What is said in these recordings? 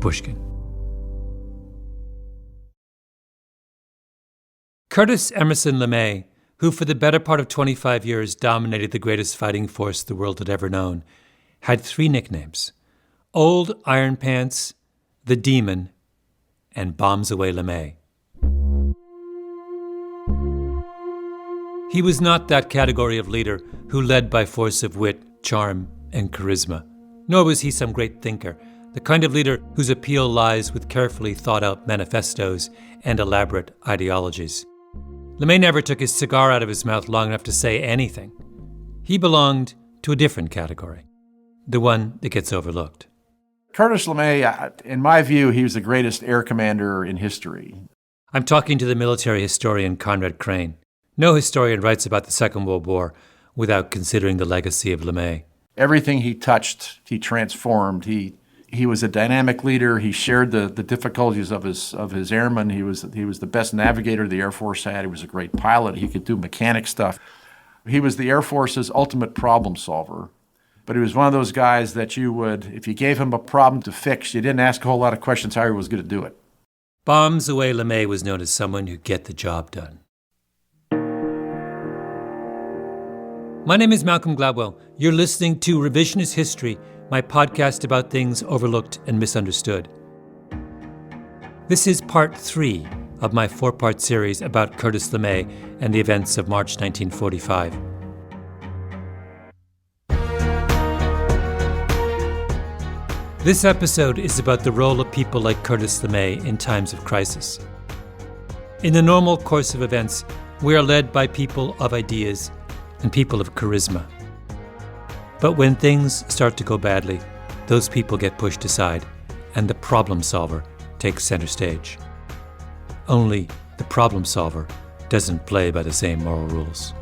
Pushkin. Curtis Emerson LeMay, who for the better part of 25 years dominated the greatest fighting force the world had ever known, had 3 nicknames: Old Iron Pants, the Demon, and Bombs Away LeMay. He was not that category of leader who led by force of wit, charm, and charisma. Nor was he some great thinker, the kind of leader whose appeal lies with carefully thought-out manifestos and elaborate ideologies. LeMay never took his cigar out of his mouth long enough to say anything. He belonged to a different category, the one that gets overlooked. Curtis LeMay, in my view, he was the greatest air commander in history. I'm talking to the military historian Conrad Crane. No historian writes about the Second World War without considering the legacy of LeMay. Everything he touched, he transformed. He was a dynamic leader. He shared the difficulties of his airmen. He was the best navigator the Air Force had. He was a great pilot. He could do mechanic stuff. He was the Air Force's ultimate problem solver. But he was one of those guys that you would, if you gave him a problem to fix, you didn't ask a whole lot of questions how he was going to do it. Bombs Away LeMay was known as someone who'd get the job done. My name is Malcolm Gladwell. You're listening to Revisionist History, my podcast about things overlooked and misunderstood. This is part 3 of my 4-part series about Curtis LeMay and the events of March 1945. This episode is about the role of people like Curtis LeMay in times of crisis. In the normal course of events, we are led by people of ideas and people of charisma. But when things start to go badly, those people get pushed aside, and the problem solver takes center stage. Only the problem solver doesn't play by the same moral rules.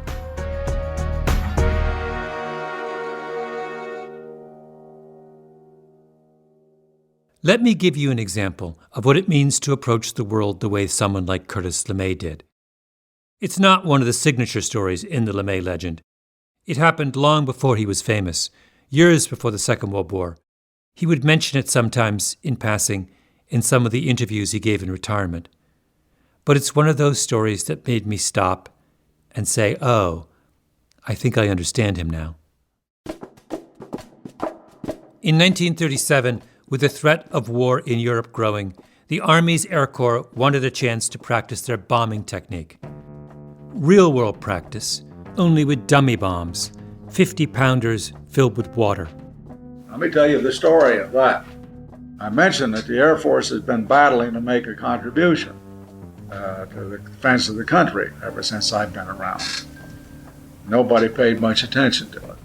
Let me give you an example of what it means to approach the world the way someone like Curtis LeMay did. It's not one of the signature stories in the LeMay legend. It happened long before he was famous, years before the Second World War. He would mention it sometimes in passing in some of the interviews he gave in retirement. But it's one of those stories that made me stop and say, oh, I think I understand him now. In 1937, with the threat of war in Europe growing, the Army's Air Corps wanted a chance to practice their bombing technique. Real-world practice, only with dummy bombs, 50-pounders filled with water. Let me tell you the story of that. I mentioned that the Air Force has been battling to make a contribution to the defense of the country ever since I've been around. Nobody paid much attention to it.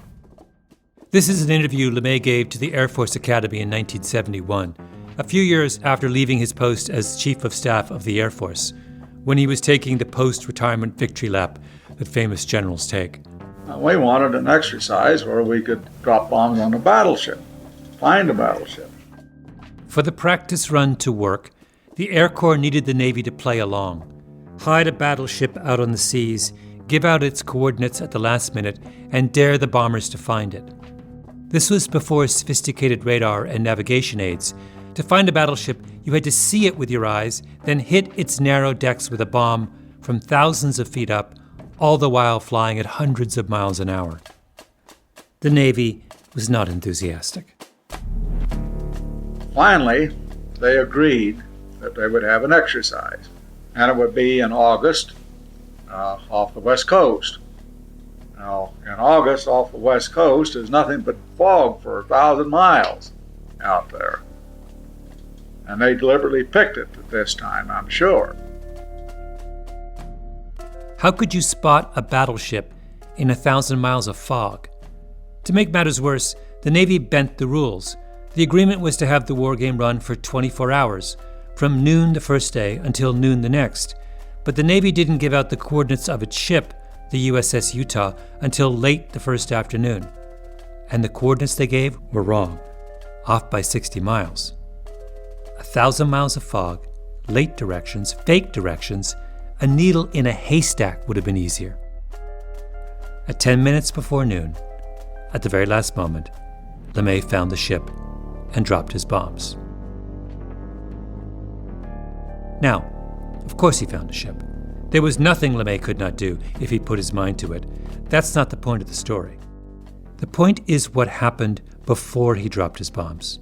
This is an interview LeMay gave to the Air Force Academy in 1971, a few years after leaving his post as Chief of Staff of the Air Force, when he was taking the post-retirement victory lap that famous generals take. We wanted an exercise where we could drop bombs on a battleship, find a battleship. For the practice run to work, the Air Corps needed the Navy to play along, hide a battleship out on the seas, give out its coordinates at the last minute, and dare the bombers to find it. This was before sophisticated radar and navigation aids. To find a battleship, you had to see it with your eyes, then hit its narrow decks with a bomb from thousands of feet up, all the while flying at hundreds of miles an hour. The Navy was not enthusiastic. Finally, they agreed that they would have an exercise, and it would be in August off the West Coast. Now, in August off the West Coast is nothing but fog for 1,000 miles out there. And they deliberately picked it at this time, I'm sure. How could you spot a battleship in 1,000 miles of fog? To make matters worse, the Navy bent the rules. The agreement was to have the war game run for 24 hours, from noon the first day until noon the next. But the Navy didn't give out the coordinates of its ship, the USS Utah, until late the first afternoon. And the coordinates they gave were wrong, off by 60 miles. 1,000 miles of fog, late directions, fake directions, a needle in a haystack would have been easier. At 10 minutes before noon, at the very last moment, LeMay found the ship and dropped his bombs. Now, of course he found a ship. There was nothing LeMay could not do if he put his mind to it. That's not the point of the story. The point is what happened before he dropped his bombs.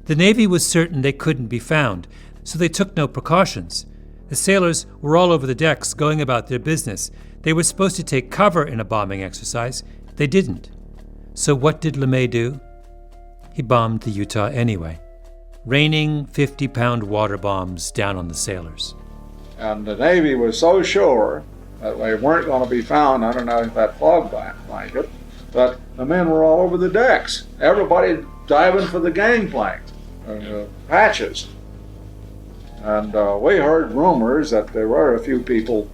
The Navy was certain they couldn't be found, so they took no precautions. The sailors were all over the decks going about their business. They were supposed to take cover in a bombing exercise. They didn't. So what did LeMay do? He bombed the Utah anyway, raining 50-pound water bombs down on the sailors. And the Navy was so sure that they weren't going to be found underneath that fog blanket that the men were all over the decks. Everybody diving for the gangplank, hatches. And we heard rumors that there were a few people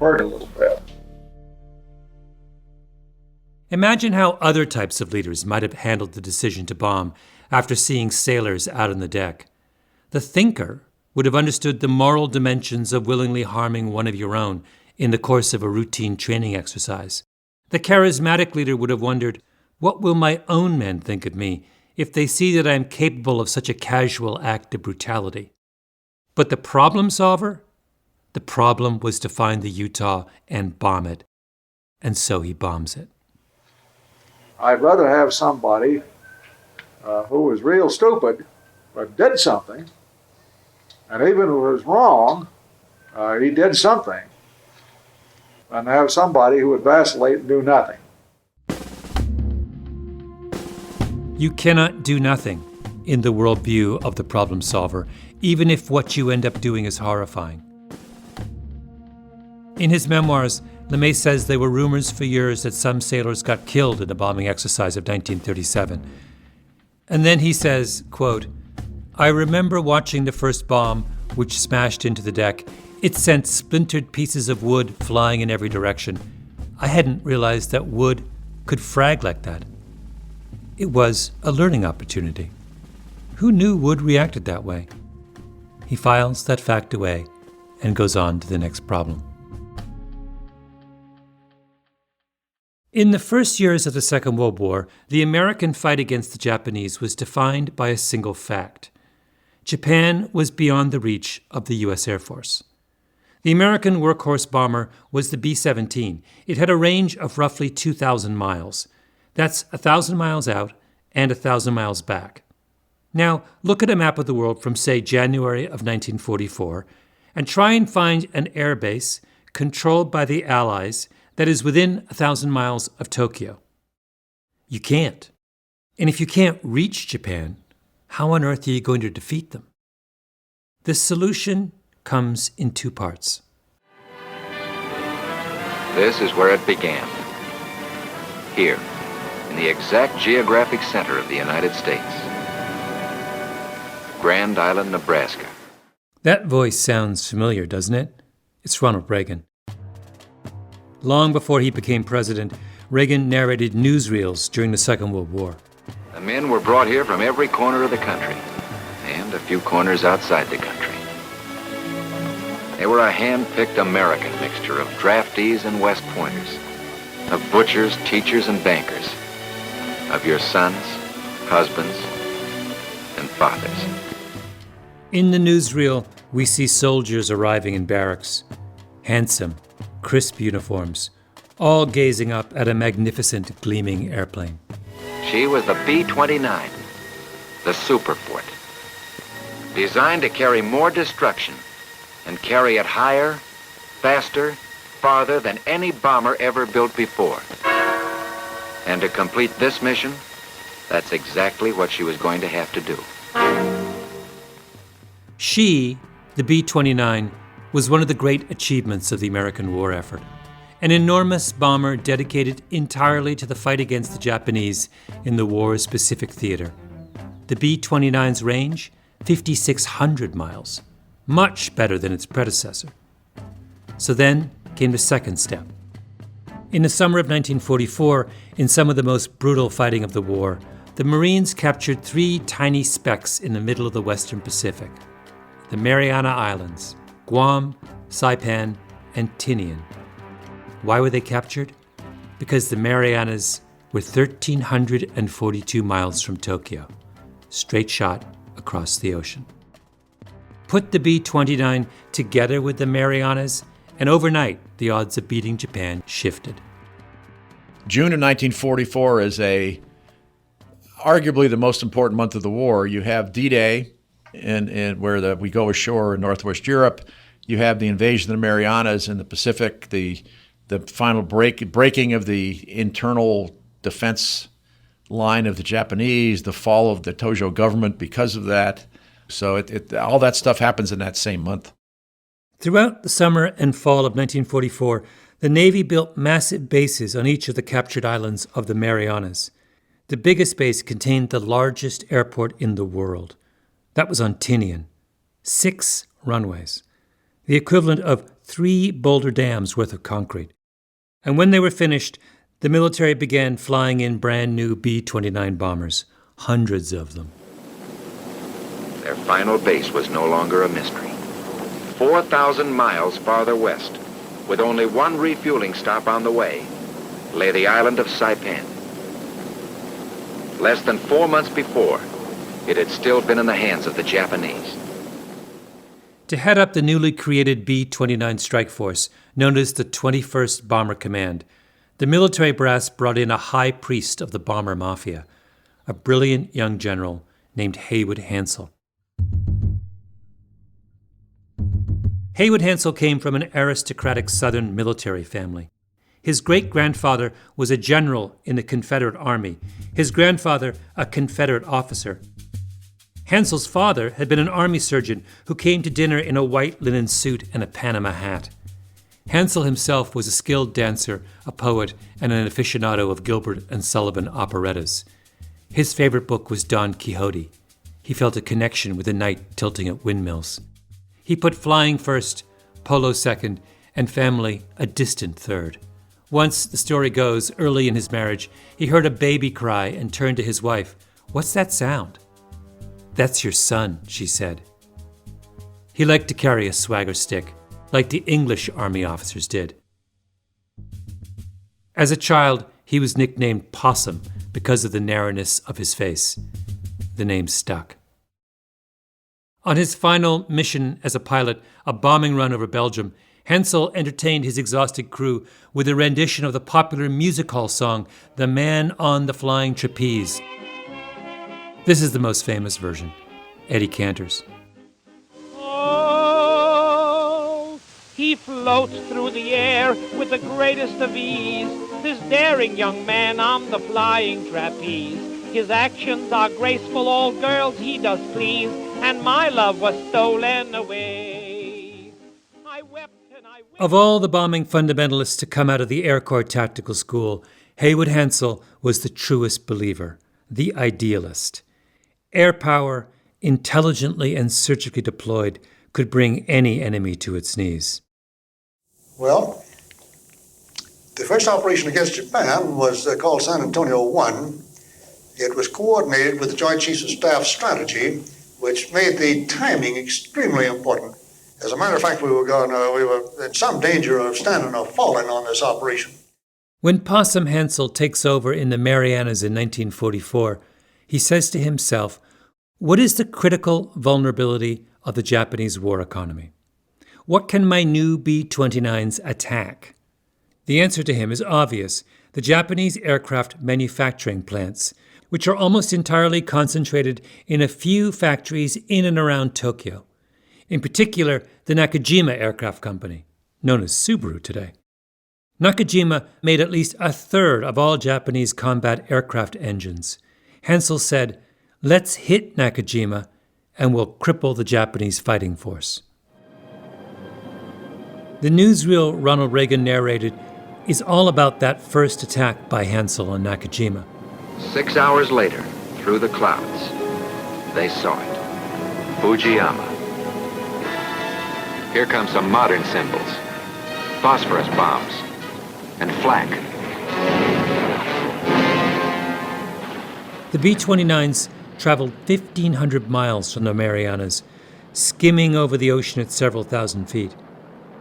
hurt a little bit. Imagine how other types of leaders might have handled the decision to bomb after seeing sailors out on the deck. The thinker would have understood the moral dimensions of willingly harming one of your own in the course of a routine training exercise. The charismatic leader would have wondered, what will my own men think of me if they see that I am capable of such a casual act of brutality? But the problem solver? The problem was to find the Utah and bomb it. And so he bombs it. I'd rather have somebody who was real stupid but did something, and even if it was wrong, he did something, than have somebody who would vacillate and do nothing. You cannot do nothing in the worldview of the problem solver, even if what you end up doing is horrifying. In his memoirs, LeMay says there were rumors for years that some sailors got killed in the bombing exercise of 1937. And then he says, quote, I remember watching the first bomb, which smashed into the deck. It sent splintered pieces of wood flying in every direction. I hadn't realized that wood could frag like that. It was a learning opportunity. Who knew wood reacted that way? He files that fact away and goes on to the next problem. In the first years of the Second World War, the American fight against the Japanese was defined by a single fact. Japan was beyond the reach of the U.S. Air Force. The American workhorse bomber was the B-17. It had a range of roughly 2,000 miles. That's 1,000 miles out and 1,000 miles back. Now, look at a map of the world from, say, January of 1944, and try and find an air base controlled by the Allies that is within 1,000 miles of Tokyo. You can't. And if you can't reach Japan, how on earth are you going to defeat them? The solution comes in two parts. This is where it began. Here, in the exact geographic center of the United States. Grand Island, Nebraska. That voice sounds familiar, doesn't it? It's Ronald Reagan. Long before he became president, Reagan narrated newsreels during the Second World War. The men were brought here from every corner of the country, and a few corners outside the country. They were a hand-picked American mixture of draftees and West Pointers, of butchers, teachers, and bankers, of your sons, husbands, and fathers. In the newsreel, we see soldiers arriving in barracks, handsome, crisp uniforms, all gazing up at a magnificent, gleaming airplane. She was the B-29, the Superfort, designed to carry more destruction and carry it higher, faster, farther than any bomber ever built before. And to complete this mission, that's exactly what she was going to have to do. She, the B-29, was one of the great achievements of the American war effort. An enormous bomber dedicated entirely to the fight against the Japanese in the war's Pacific theater. The B-29's range, 5,600 miles, much better than its predecessor. So then came the second step. In the summer of 1944, in some of the most brutal fighting of the war, the Marines captured 3 tiny specks in the middle of the Western Pacific: the Mariana Islands, Guam, Saipan, and Tinian. Why were they captured? Because the Marianas were 1,342 miles from Tokyo, straight shot across the ocean. Put the B-29 together with the Marianas, and overnight, the odds of beating Japan shifted. June of 1944 is arguably the most important month of the war. You have D-Day, where we go ashore in Northwest Europe. You have the invasion of the Marianas in the Pacific, the final breaking of the internal defense line of the Japanese, the fall of the Tojo government because of that. So all that stuff happens in that same month. Throughout the summer and fall of 1944, the Navy built massive bases on each of the captured islands of the Marianas. The biggest base contained the largest airport in the world. That was on Tinian. 6 runways, the equivalent of 3 Boulder Dams worth of concrete. And when they were finished, the military began flying in brand new B-29 bombers, hundreds of them. Their final base was no longer a mystery. 4,000 miles farther west, with only one refueling stop on the way, lay the island of Saipan. Less than 4 months before, it had still been in the hands of the Japanese. To head up the newly created B-29 strike force, known as the 21st Bomber Command, the military brass brought in a high priest of the bomber mafia, a brilliant young general named Haywood Hansell. Haywood Hansell came from an aristocratic Southern military family. His great-grandfather was a general in the Confederate Army, his grandfather a Confederate officer. Hansell's father had been an army surgeon who came to dinner in a white linen suit and a Panama hat. Hansell himself was a skilled dancer, a poet, and an aficionado of Gilbert and Sullivan operettas. His favorite book was Don Quixote. He felt a connection with a knight tilting at windmills. He put flying first, polo second, and family a distant third. Once, the story goes, early in his marriage, he heard a baby cry and turned to his wife. "What's that sound?" "That's your son," she said. He liked to carry a swagger stick, like the English army officers did. As a child, he was nicknamed Possum because of the narrowness of his face. The name stuck. On his final mission as a pilot, a bombing run over Belgium, Hansell entertained his exhausted crew with a rendition of the popular music hall song, "The Man on the Flying Trapeze." This is the most famous version, Eddie Cantor's. Oh, he floats through the air with the greatest of ease, this daring young man on the flying trapeze. His actions are graceful, all girls he does please, and my love was stolen away. I wept and I wept. Of all the bombing fundamentalists to come out of the Air Corps Tactical School, Haywood Hansell was the truest believer, the idealist. Air power, intelligently and surgically deployed, could bring any enemy to its knees. Well, the first operation against Japan was called San Antonio 1. It was coordinated with the Joint Chiefs of Staff strategy, which made the timing extremely important. As a matter of fact, we were in some danger of standing or falling on this operation. When Possum Hansell takes over in the Marianas in 1944, he says to himself, "What is the critical vulnerability of the Japanese war economy? What can my new B-29s attack?" The answer to him is obvious: the Japanese aircraft manufacturing plants, which are almost entirely concentrated in a few factories in and around Tokyo. In particular, the Nakajima Aircraft Company, known as Subaru today. Nakajima made at least a third of all Japanese combat aircraft engines. Hansell said, "Let's hit Nakajima and we'll cripple the Japanese fighting force." The newsreel Ronald Reagan narrated is all about that first attack by Hansell on Nakajima. 6 hours later, through the clouds, they saw it. Fujiyama. Here come some modern symbols. Phosphorus bombs and flak. The B-29s traveled 1,500 miles from the Marianas, skimming over the ocean at several thousand feet.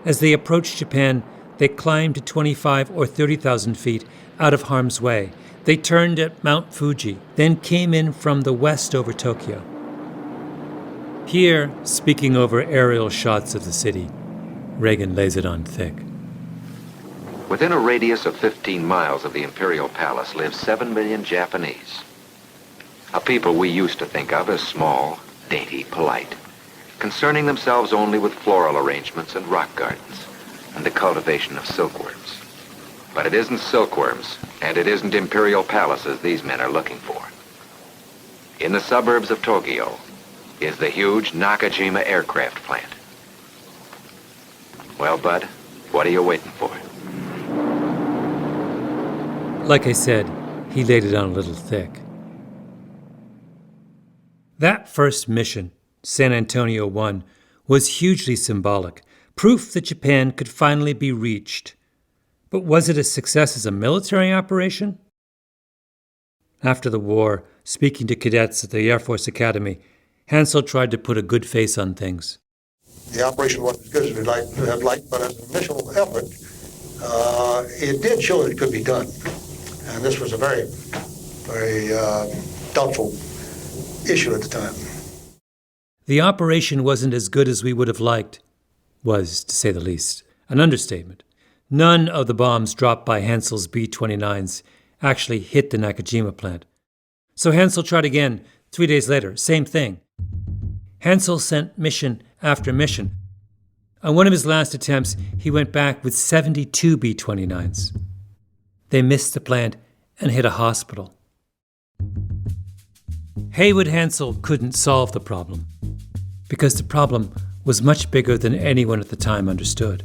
As they approached Japan, they climbed to 25 or 30,000 feet out of harm's way. They turned at Mount Fuji, then came in from the west over Tokyo. Here, speaking over aerial shots of the city, Reagan lays it on thick. Within a radius of 15 miles of the Imperial Palace live 7 million Japanese. A people we used to think of as small, dainty, polite, concerning themselves only with floral arrangements and rock gardens and the cultivation of silkworms. But it isn't silkworms, and it isn't imperial palaces these men are looking for. In the suburbs of Tokyo is the huge Nakajima aircraft plant. Well, Bud, what are you waiting for? Like I said, he laid it on a little thick. That first mission, San Antonio 1, was hugely symbolic, proof that Japan could finally be reached. But was it a success as a military operation? After the war, speaking to cadets at the Air Force Academy, Hansel tried to put a good face on things. The operation wasn't as good as we'd like to have liked, but as an initial effort, it did show that it could be done. And this was a very, very doubtful issue at the time. The operation wasn't as good as we would have liked, was, to say the least, an understatement. None of the bombs dropped by Hansel's B-29s actually hit the Nakajima plant. So Hansel tried again 3 days later, same thing. Hansel sent mission after mission. On one of his last attempts, he went back with 72 B-29s. They missed the plant and hit a hospital. Haywood Hansel couldn't solve the problem, because the problem was much bigger than anyone at the time understood.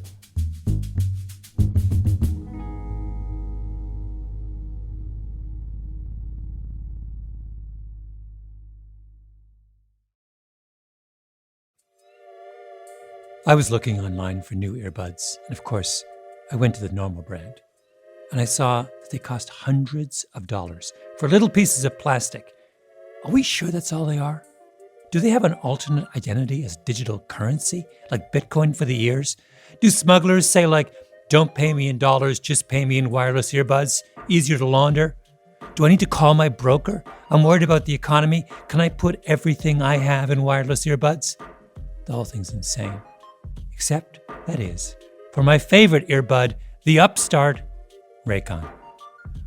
I was looking online for new earbuds, and of course, I went to the normal brand. And I saw that they cost hundreds of dollars for little pieces of plastic. Are we sure that's all they are? Do they have an alternate identity as digital currency, like Bitcoin for the ears? Do smugglers say, like, don't pay me in dollars, just pay me in wireless earbuds, easier to launder? Do I need to call my broker? I'm worried about the economy. Can I put everything I have in wireless earbuds? The whole thing's insane. Except, that is, for my favorite earbud, the upstart Raycon.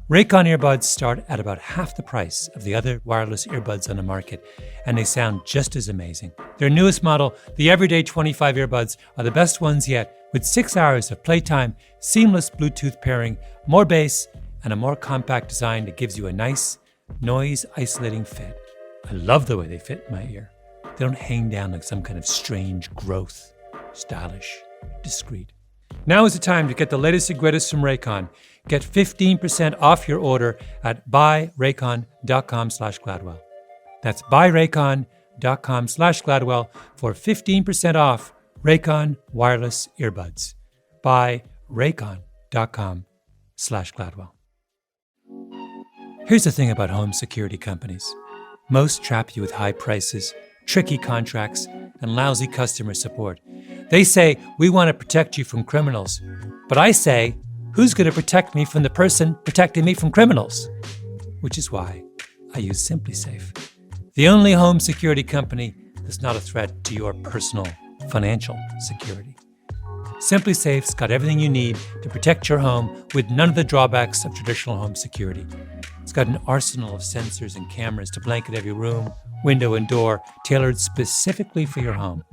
Raycon earbuds start at about half the price of the other wireless earbuds on the market, and they sound just as amazing. Their newest model, the Everyday 25 earbuds, are the best ones yet, with 6 hours of playtime, seamless Bluetooth pairing, more bass, and a more compact design that gives you a nice, noise-isolating fit. I love the way they fit in my ear. They don't hang down like some kind of strange growth. Stylish, discreet. Now is the time to get the latest and greatest from Raycon. Get 15% off your order at buyraycon.com/Gladwell. That's buyraycon.com/Gladwell for 15% off Raycon wireless earbuds. Buyraycon.com/Gladwell. Here's the thing about home security companies. Most trap you with high prices, tricky contracts, and lousy customer support. They say, we want to protect you from criminals. But I say, who's going to protect me from the person protecting me from criminals? Which is why I use SimpliSafe, the only home security company that's not a threat to your personal financial security. SimpliSafe's got everything you need to protect your home with none of the drawbacks of traditional home security. It's got an arsenal of sensors and cameras to blanket every room, window, and door, tailored specifically for your home.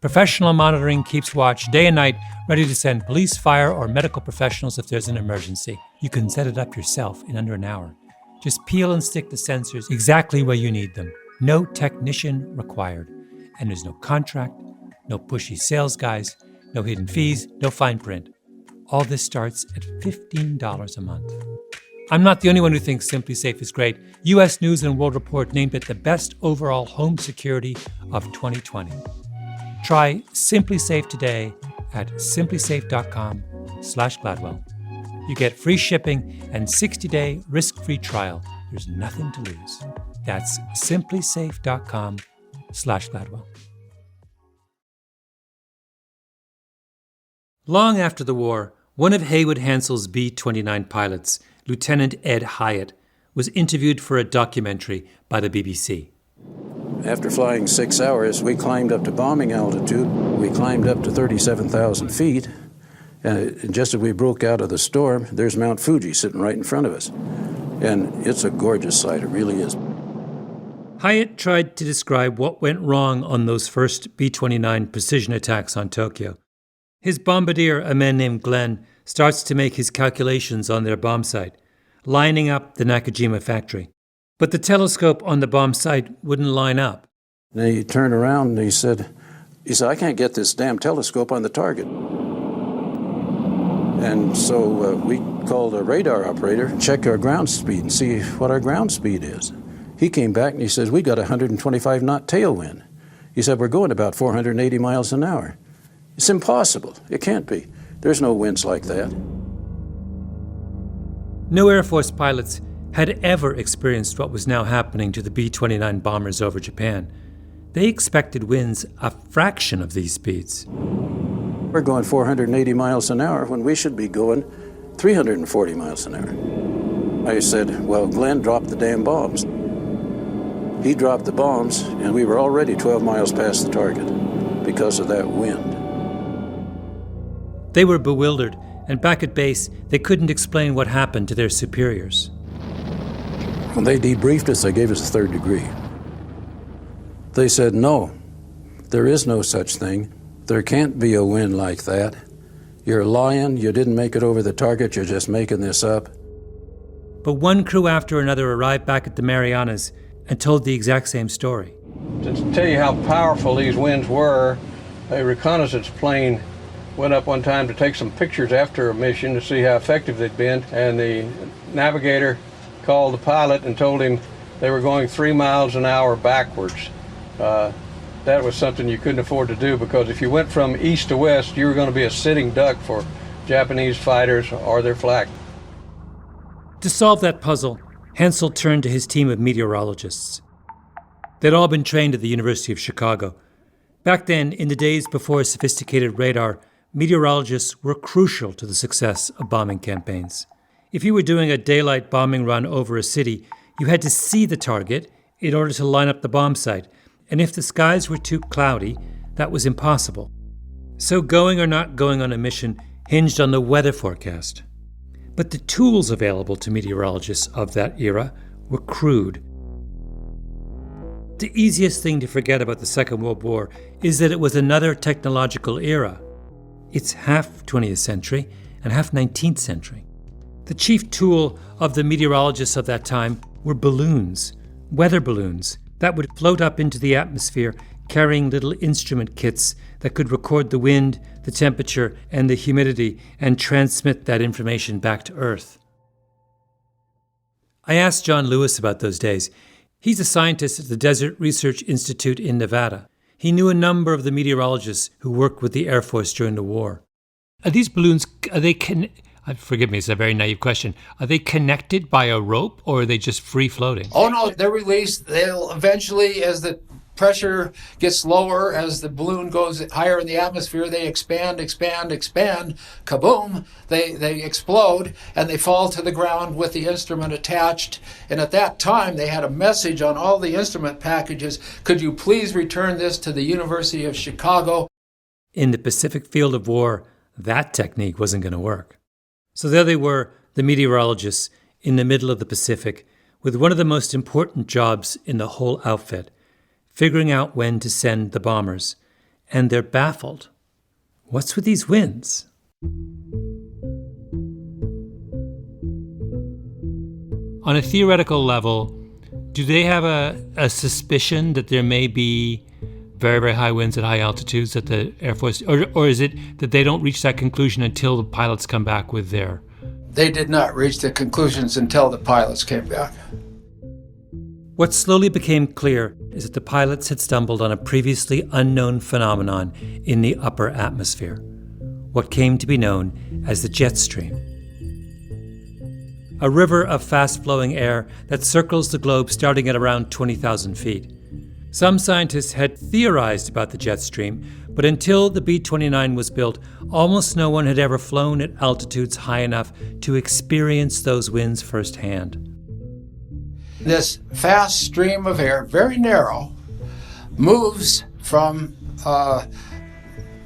Professional monitoring keeps watch day and night, ready to send police, fire, or medical professionals if there's an emergency. You can set it up yourself in under an hour. Just peel and stick the sensors exactly where you need them. No technician required. And there's no contract, no pushy sales guys, no hidden fees, no fine print. All this starts at $15 a month. I'm not the only one who thinks SimpliSafe is great. U.S. News & World Report named it the best overall home security of 2020. Try SimpliSafe today at simplisafe.com/Gladwell. You get free shipping and 60-day risk-free trial. There's nothing to lose. That's simplisafe.com/Gladwell. Long after the war, one of Haywood Hansel's B-29 pilots, Lieutenant Ed Hyatt, was interviewed for a documentary by the BBC. After flying 6 hours, we climbed up to bombing altitude. We climbed up to 37,000 feet. And just as we broke out of the storm, there's Mount Fuji sitting right in front of us. And it's a gorgeous sight, it really is. Hyatt tried to describe what went wrong on those first B-29 precision attacks on Tokyo. His bombardier, a man named Glenn, starts to make his calculations on their bomb site, lining up the Nakajima factory. But the telescope on the bomb site wouldn't line up. And he turned around and he said, I can't get this damn telescope on the target. And so we called a radar operator, check our ground speed and see what our ground speed is. He came back and he says, we got 125 knot tailwind. He said, we're going about 480 miles an hour. It's impossible. It can't be. There's no winds like that. No Air Force pilots had ever experienced what was now happening to the B-29 bombers over Japan. They expected winds a fraction of these speeds. We're going 480 miles an hour when we should be going 340 miles an hour. I said, well, Glenn dropped the damn bombs. He dropped the bombs, and we were already 12 miles past the target because of that wind. They were bewildered, and back at base, they couldn't explain what happened to their superiors. When they debriefed us, they gave us a 3rd degree. They said, no, there is no such thing. There can't be a wind like that. You're lying, you didn't make it over the target, you're just making this up. But one crew after another arrived back at the Marianas and told the exact same story. To tell you how powerful these winds were, a reconnaissance plane went up one time to take some pictures after a mission to see how effective they'd been, and the navigator called the pilot and told him they were going 3 miles an hour backwards. That was something you couldn't afford to do, because if you went from east to west, you were going to be a sitting duck for Japanese fighters or their flak. To solve that puzzle, Hensel turned to his team of meteorologists. They'd all been trained at the University of Chicago. Back then, in the days before sophisticated radar, meteorologists were crucial to the success of bombing campaigns. If you were doing a daylight bombing run over a city, you had to see the target in order to line up the bomb site, and if the skies were too cloudy, that was impossible. So going or not going on a mission hinged on the weather forecast. But the tools available to meteorologists of that era were crude. The easiest thing to forget about the Second World War is that it was another technological era. It's half 20th century and half 19th century. The chief tool of the meteorologists of that time were balloons, weather balloons, that would float up into the atmosphere carrying little instrument kits that could record the wind, the temperature, and the humidity and transmit that information back to Earth. I asked John Lewis about those days. He's a scientist at the Desert Research Institute in Nevada. He knew a number of the meteorologists who worked with the Air Force during the war. Are these balloons, forgive me, it's a very naive question. Are they connected by a rope, or are they just free-floating? Oh, no, they're released. They'll eventually, as the pressure gets lower, as the balloon goes higher in the atmosphere, they expand, kaboom, they explode, and they fall to the ground with the instrument attached. And at that time, they had a message on all the instrument packages: could you please return this to the University of Chicago? In the Pacific field of war, that technique wasn't going to work. So there they were, the meteorologists, in the middle of the Pacific, with one of the most important jobs in the whole outfit, figuring out when to send the bombers. And they're baffled. What's with these winds? On a theoretical level, do they have a suspicion that there may be very, very high winds at high altitudes at the Air Force? Or is it that they don't reach that conclusion until the pilots come back with their... They did not reach the conclusions until the pilots came back. What slowly became clear is that the pilots had stumbled on a previously unknown phenomenon in the upper atmosphere, what came to be known as the jet stream. A river of fast-flowing air that circles the globe starting at around 20,000 feet. Some scientists had theorized about the jet stream, but until the B-29 was built, almost no one had ever flown at altitudes high enough to experience those winds firsthand. This fast stream of air, very narrow, moves from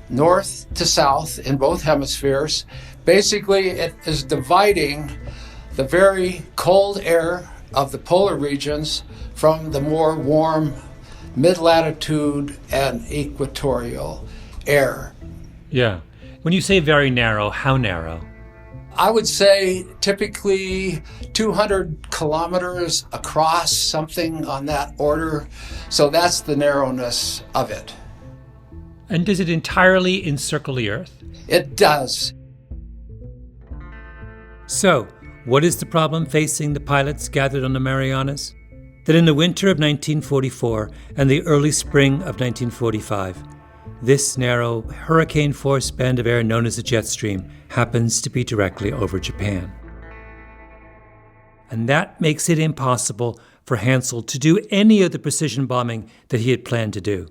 north to south in both hemispheres. Basically, it is dividing the very cold air of the polar regions from the more warm mid-latitude and equatorial air. Yeah. When you say very narrow, how narrow? I would say typically 200 kilometers across, something on that order. So that's the narrowness of it. And does it entirely encircle the Earth? It does. So, what is the problem facing the pilots gathered on the Marianas? That in the winter of 1944 and the early spring of 1945, this narrow, hurricane-force band of air known as the jet stream happens to be directly over Japan. And that makes it impossible for Hansel to do any of the precision bombing that he had planned to do.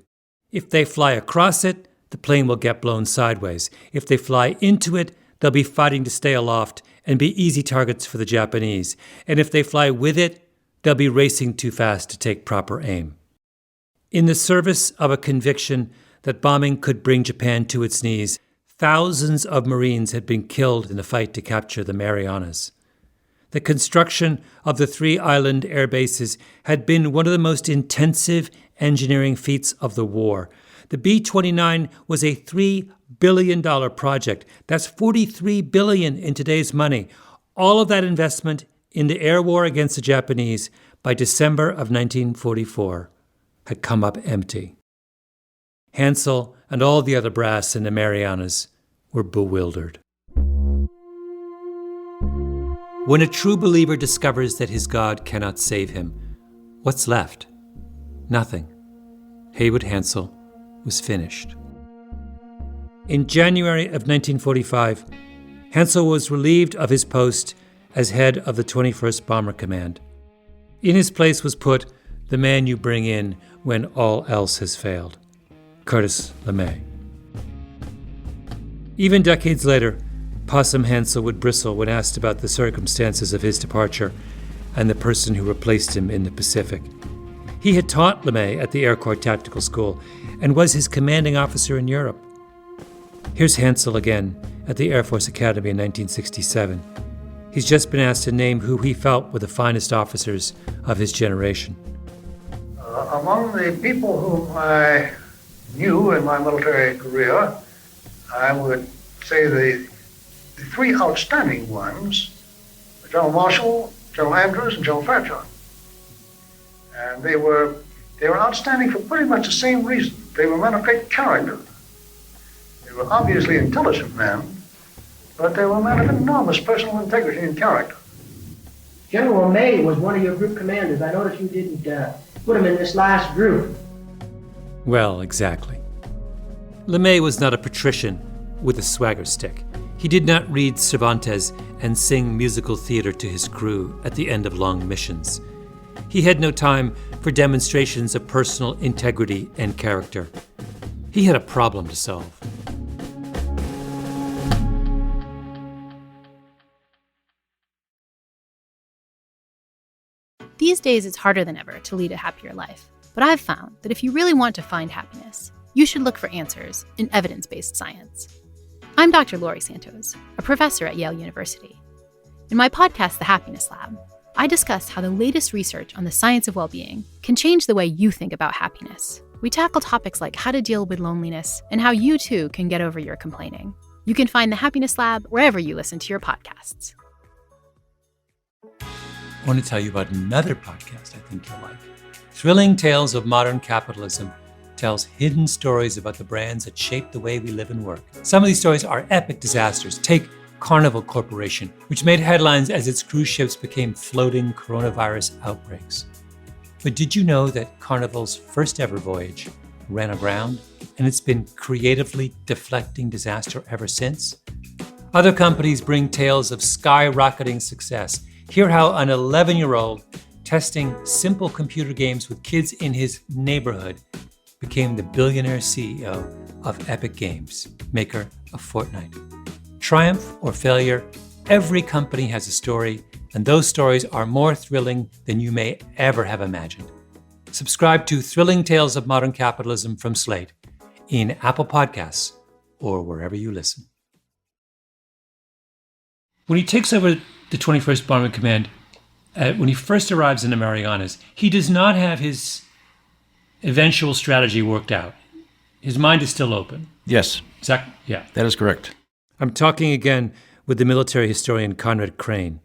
If they fly across it, the plane will get blown sideways. If they fly into it, they'll be fighting to stay aloft and be easy targets for the Japanese. And if they fly with it, they'll be racing too fast to take proper aim. In the service of a conviction that bombing could bring Japan to its knees, thousands of Marines had been killed in the fight to capture the Marianas. The construction of the 3 island air bases had been one of the most intensive engineering feats of the war. The B-29 was a $3 billion project. That's $43 billion in today's money. All of that investment in the air war against the Japanese by December of 1944 had come up empty. Hansel and all the other brass in the Marianas were bewildered. When a true believer discovers that his God cannot save him, what's left? Nothing. Haywood Hansel was finished. In January of 1945, Hansel was relieved of his post as head of the 21st Bomber Command. In his place was put the man you bring in when all else has failed, Curtis LeMay. Even decades later, Possum Hansel would bristle when asked about the circumstances of his departure and the person who replaced him in the Pacific. He had taught LeMay at the Air Corps Tactical School and was his commanding officer in Europe. Here's Hansel again at the Air Force Academy in 1967. He's just been asked to name who he felt were the finest officers of his generation. Among the people whom I knew in my military career, I would say the 3 outstanding ones were General Marshall, General Andrews, and General Fairchild. And they were outstanding for pretty much the same reason. They were men of great character. They were obviously intelligent men, but they were men of enormous personal integrity and character. General LeMay was one of your group commanders. I noticed you didn't put him in this last group. Well, exactly. LeMay was not a patrician with a swagger stick. He did not read Cervantes and sing musical theater to his crew at the end of long missions. He had no time for demonstrations of personal integrity and character. He had a problem to solve. These days, it's harder than ever to lead a happier life. But I've found that if you really want to find happiness, you should look for answers in evidence-based science. I'm Dr. Laurie Santos, a professor at Yale University. In my podcast, The Happiness Lab, I discuss how the latest research on the science of well-being can change the way you think about happiness. We tackle topics like how to deal with loneliness and how you too can get over your complaining. You can find The Happiness Lab wherever you listen to your podcasts. I want to tell you about another podcast I think you'll like. Thrilling Tales of Modern Capitalism tells hidden stories about the brands that shape the way we live and work. Some of these stories are epic disasters. Take Carnival Corporation, which made headlines as its cruise ships became floating coronavirus outbreaks. But did you know that Carnival's first ever voyage ran aground, and it's been creatively deflecting disaster ever since? Other companies bring tales of skyrocketing success. Hear how an 11-year-old testing simple computer games with kids in his neighborhood became the billionaire CEO of Epic Games, maker of Fortnite. Triumph or failure, every company has a story, and those stories are more thrilling than you may ever have imagined. Subscribe to Thrilling Tales of Modern Capitalism from Slate in Apple Podcasts or wherever you listen. When he takes over the 21st Bombing Command, when he first arrives in the Marianas, he does not have his eventual strategy worked out. His mind is still open. Yes. Yeah. That is correct. I'm talking again with the military historian Conrad Crane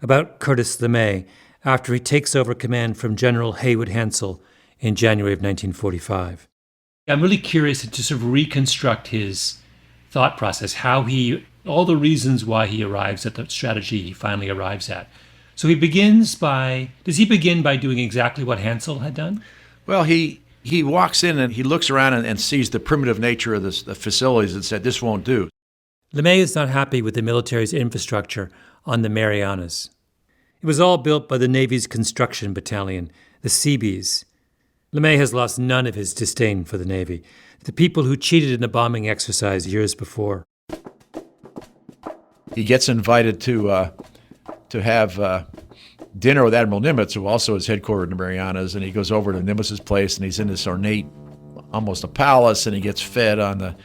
about Curtis LeMay after he takes over command from General Haywood Hansell in January of 1945. I'm really curious to sort of reconstruct his thought process, all the reasons why he arrives at the strategy he finally arrives at. So does he begin by doing exactly what Hansell had done? Well, he walks in and he looks around and sees the primitive nature of the facilities and said, this won't do. LeMay is not happy with the military's infrastructure on the Marianas. It was all built by the Navy's construction battalion, the Seabees. LeMay has lost none of his disdain for the Navy, the people who cheated in the bombing exercise years before. He gets invited to have dinner with Admiral Nimitz, who also is headquartered in the Marianas, and he goes over to Nimitz's place, and he's in this ornate, almost a palace, and he gets fed on the,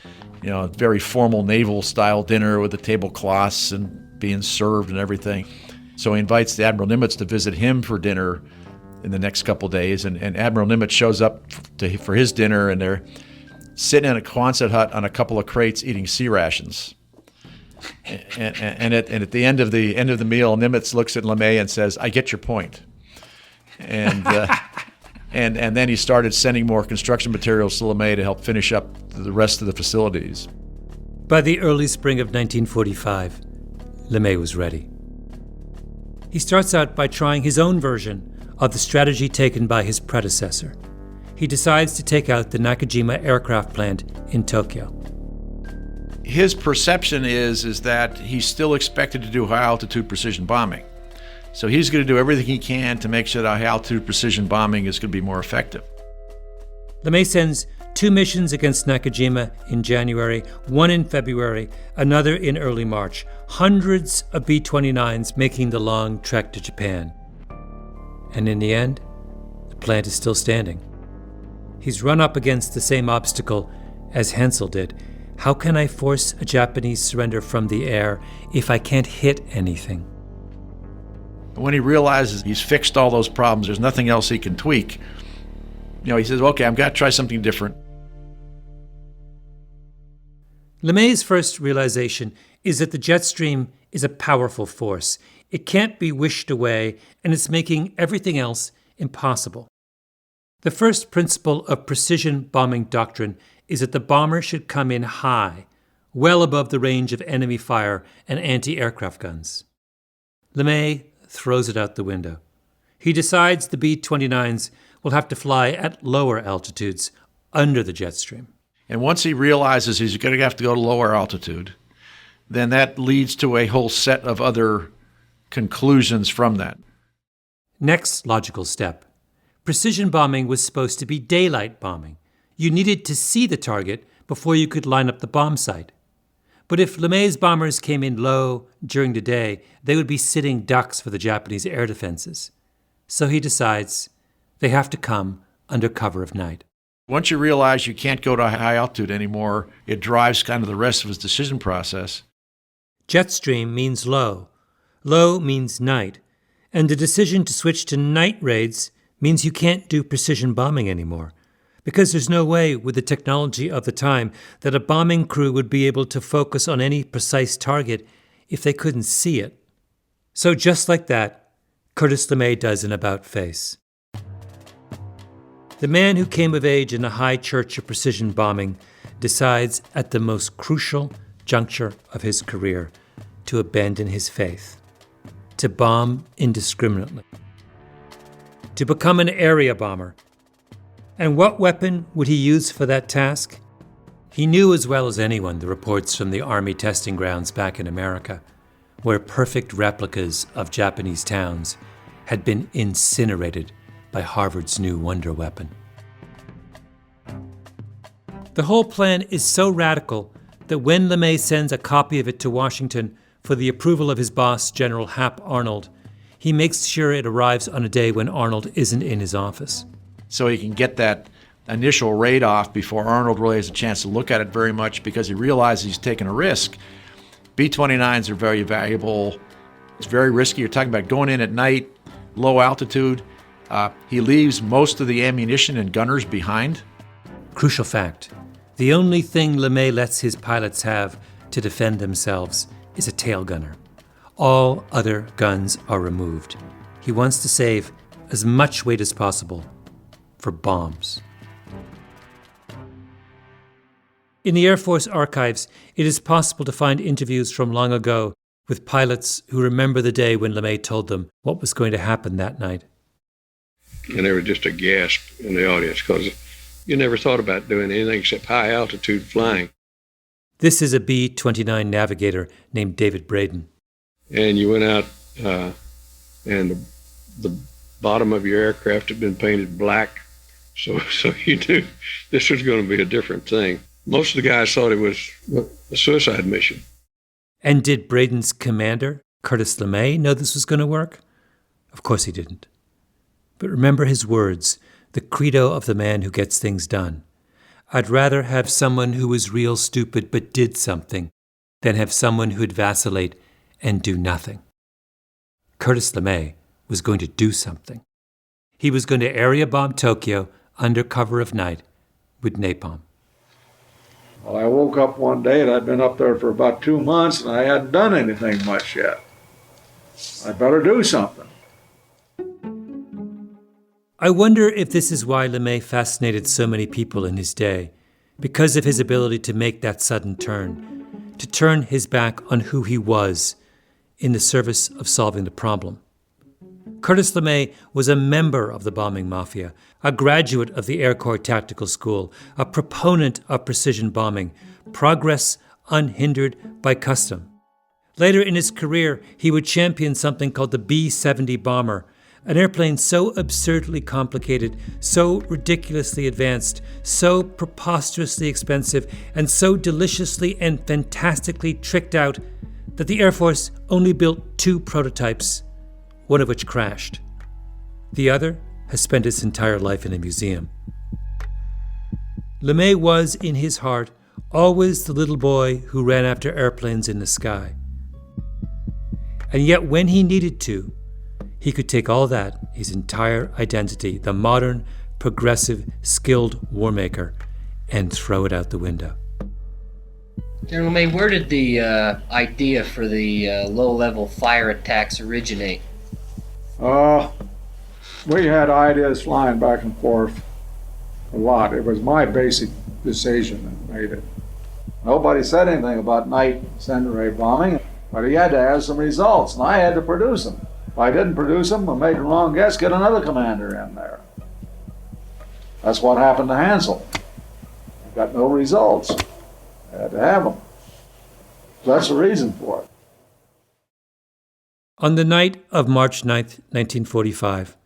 very formal naval-style dinner with the tablecloths and being served and everything. So he invites the Admiral Nimitz to visit him for dinner in the next couple of days, and Admiral Nimitz shows up for his dinner, and sitting in a Quonset hut on a couple of crates eating sea rations. And at the end of the meal, Nimitz looks at LeMay and says, "I get your point." And then he started sending more construction materials to LeMay to help finish up the rest of the facilities. By the early spring of 1945, LeMay was ready. He starts out by trying his own version of the strategy taken by his predecessor. He decides to take out the Nakajima aircraft plant in Tokyo. His perception is that he's still expected to do high-altitude precision bombing. So he's going to do everything he can to make sure that high-altitude precision bombing is going to be more effective. LeMay sends 2 missions against Nakajima in January, 1 in February, another in early March, hundreds of B-29s making the long trek to Japan. And in the end, the plant is still standing. He's run up against the same obstacle as Hansell did. How can I force a Japanese surrender from the air if I can't hit anything? When he realizes he's fixed all those problems, there's nothing else he can tweak, he says, okay, I've got to try something different. LeMay's first realization is that the jet stream is a powerful force. It can't be wished away, and it's making everything else impossible. The first principle of precision bombing doctrine is that the bomber should come in high, well above the range of enemy fire and anti-aircraft guns. LeMay throws it out the window. He decides the B-29s will have to fly at lower altitudes under the jet stream. And once he realizes he's going to have to go to lower altitude, then that leads to a whole set of other conclusions from that. Next logical step. Precision bombing was supposed to be daylight bombing. You needed to see the target before you could line up the bomb site. But if LeMay's bombers came in low during the day, they would be sitting ducks for the Japanese air defenses. So he decides they have to come under cover of night. Once you realize you can't go to high altitude anymore, it drives kind of the rest of his decision process. Jet stream means low. Low means night. And the decision to switch to night raids means you can't do precision bombing anymore. Because there's no way with the technology of the time that a bombing crew would be able to focus on any precise target if they couldn't see it. So just like that, Curtis LeMay does an about-face. The man who came of age in the high church of precision bombing decides at the most crucial juncture of his career to abandon his faith, to bomb indiscriminately, to become an area bomber. And what weapon would he use for that task? He knew as well as anyone the reports from the Army testing grounds back in America, where perfect replicas of Japanese towns had been incinerated by Harvard's new wonder weapon. The whole plan is so radical that when LeMay sends a copy of it to Washington for the approval of his boss, General Hap Arnold, he makes sure it arrives on a day when Arnold isn't in his office. so he can get that initial raid off before Arnold really has a chance to look at it very much, because he realizes he's taking a risk. B-29s are very valuable. It's very risky. You're talking about going in at night, low altitude. He leaves most of the ammunition and gunners behind. Crucial fact: the only thing LeMay lets his pilots have to defend themselves is a tail gunner. All other guns are removed. He wants to save as much weight as possible for bombs. In the Air Force archives, it is possible to find interviews from long ago with pilots who remember the day when LeMay told them what was going to happen that night. And there was just a gasp in the audience because you never thought about doing anything except high altitude flying. This is a B-29 navigator named David Braden. And you went out and the bottom of your aircraft had been painted black. So you knew this was going to be a different thing. Most of the guys thought it was a suicide mission. And did Braden's commander, Curtis LeMay, know this was going to work? Of course he didn't. But remember his words, the credo of the man who gets things done. I'd rather have someone who was real stupid but did something than have someone who'd vacillate and do nothing. Curtis LeMay was going to do something. He was going to area bomb Tokyo under cover of night with napalm. Well, I woke up one day and I'd been up there for about 2 months and I hadn't done anything much yet. I'd better do something. I wonder if this is why LeMay fascinated so many people in his day, because of his ability to make that sudden turn, to turn his back on who he was in the service of solving the problem. Curtis LeMay was a member of the bombing mafia, a graduate of the Air Corps Tactical School, a proponent of precision bombing, progress unhindered by custom. Later in his career, he would champion something called the B-70 bomber, an airplane so absurdly complicated, so ridiculously advanced, so preposterously expensive, and so deliciously and fantastically tricked out that the Air Force only built 2 prototypes, one of which crashed. The other has spent its entire life in a museum. LeMay was, in his heart, always the little boy who ran after airplanes in the sky. And yet when he needed to, he could take all that, his entire identity, the modern, progressive, skilled warmaker, and throw it out the window. General May, where did the idea for the low-level fire attacks originate? We had ideas flying back and forth a lot. It was my basic decision that made it. Nobody said anything about night incendiary bombing, but he had to have some results, and I had to produce them. If I didn't produce them, I made a wrong guess, get another commander in there. That's what happened to Hansel. I got no results. I had to have them. That's the reason for it. On the night of March 9th, 1945,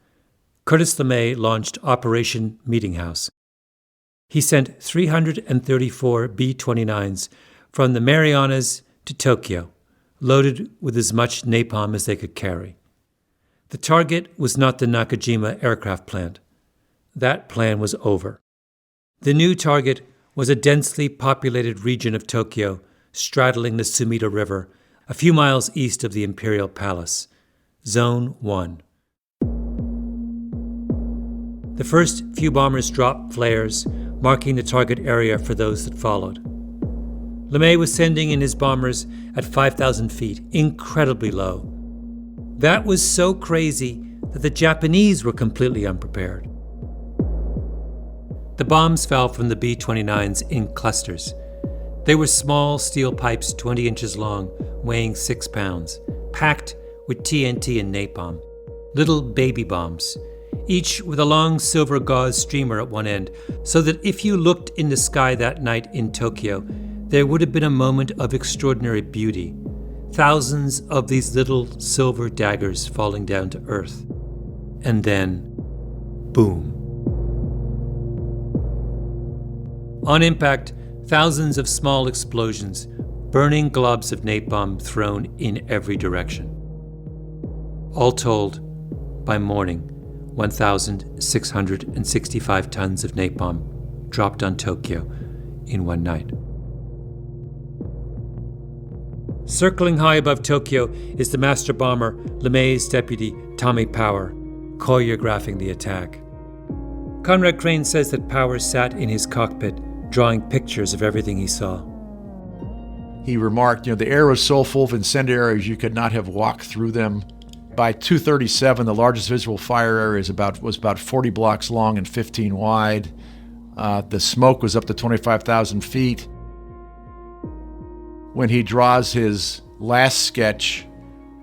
Curtis LeMay launched Operation Meeting House. He sent 334 B-29s from the Marianas to Tokyo, loaded with as much napalm as they could carry. The target was not the Nakajima aircraft plant. That plan was over. The new target was a densely populated region of Tokyo straddling the Sumida River, a few miles east of the Imperial Palace, Zone 1. The first few bombers dropped flares, marking the target area for those that followed. LeMay was sending in his bombers at 5,000 feet, incredibly low. That was so crazy that the Japanese were completely unprepared. The bombs fell from the B-29s in clusters. They were small steel pipes 20 inches long, weighing 6 pounds, packed with TNT and napalm. Little baby bombs, each with a long silver gauze streamer at one end, so that if you looked in the sky that night in Tokyo, there would have been a moment of extraordinary beauty. Thousands of these little silver daggers falling down to earth. And then, boom. On impact, thousands of small explosions, burning globs of napalm thrown in every direction. All told, by morning, 1,665 tons of napalm dropped on Tokyo in one night. Circling high above Tokyo is the master bomber LeMay's deputy Tommy Power, choreographing the attack. Conrad Crane says that Power sat in his cockpit, drawing pictures of everything he saw. He remarked, the air was so full of incendiaries you could not have walked through them. By 2:37, the largest visible fire area was about 40 blocks long and 15 wide. The smoke was up to 25,000 feet. When he draws his last sketch,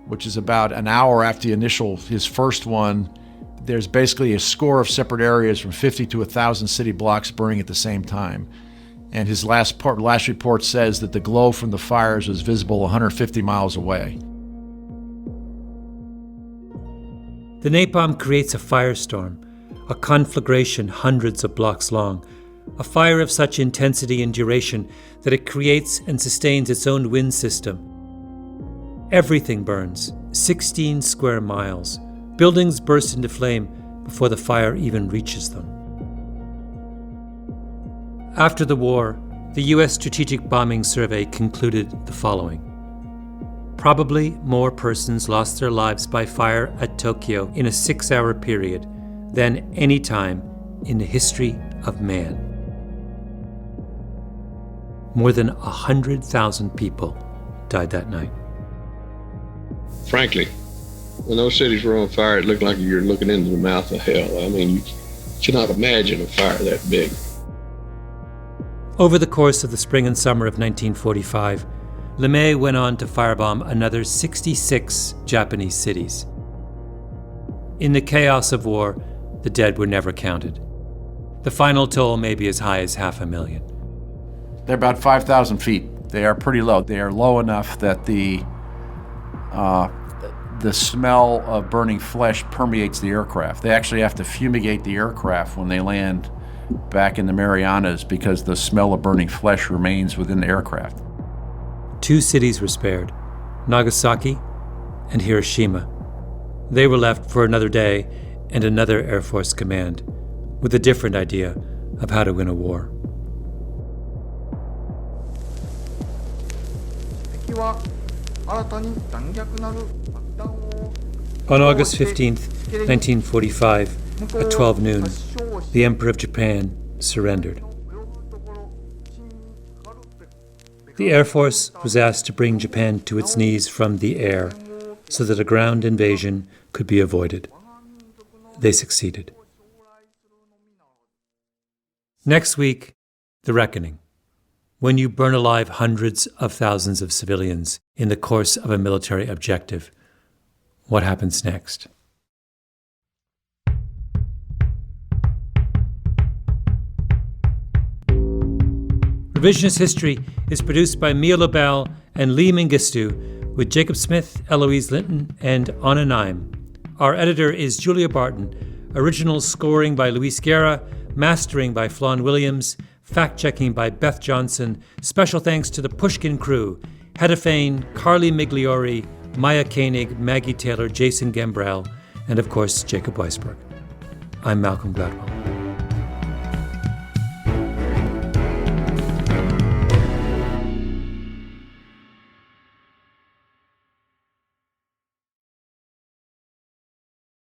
which is about an hour after his first one, there's basically a score of separate areas from 50 to 1,000 city blocks burning at the same time. And his last report says that the glow from the fires was visible 150 miles away. The napalm creates a firestorm, a conflagration hundreds of blocks long, a fire of such intensity and duration that it creates and sustains its own wind system. Everything burns, 16 square miles. Buildings burst into flame before the fire even reaches them. After the war, the U.S. Strategic Bombing Survey concluded the following. Probably more persons lost their lives by fire at Tokyo in a 6-hour period than any time in the history of man. More than 100,000 people died that night. Frankly, when those cities were on fire, it looked like you're looking into the mouth of hell. I mean, you cannot imagine a fire that big. Over the course of the spring and summer of 1945, LeMay went on to firebomb another 66 Japanese cities. In the chaos of war, the dead were never counted. The final toll may be as high as 500,000. They're about 5,000 feet. They are pretty low. They are low enough that the smell of burning flesh permeates the aircraft. They actually have to fumigate the aircraft when they land back in the Marianas because the smell of burning flesh remains within the aircraft. 2 cities were spared, Nagasaki and Hiroshima. They were left for another day and another Air Force command, with a different idea of how to win a war. On August 15th, 1945, at 12 noon, the Emperor of Japan surrendered. The Air Force was asked to bring Japan to its knees from the air so that a ground invasion could be avoided. They succeeded. Next week, the reckoning. When you burn alive hundreds of thousands of civilians in the course of a military objective, what happens next? Revisionist History is produced by Mia Lobel and Lee Mengistu, with Jacob Smith, Eloise Linton, and Anna Naim. Our editor is Julia Barton. Original scoring by Luis Guerra, mastering by Flawn Williams, fact-checking by Beth Johnson. Special thanks to the Pushkin crew, Hedda Fain, Carly Migliori, Maya Koenig, Maggie Taylor, Jason Gambrell, and of course, Jacob Weisberg. I'm Malcolm Gladwell.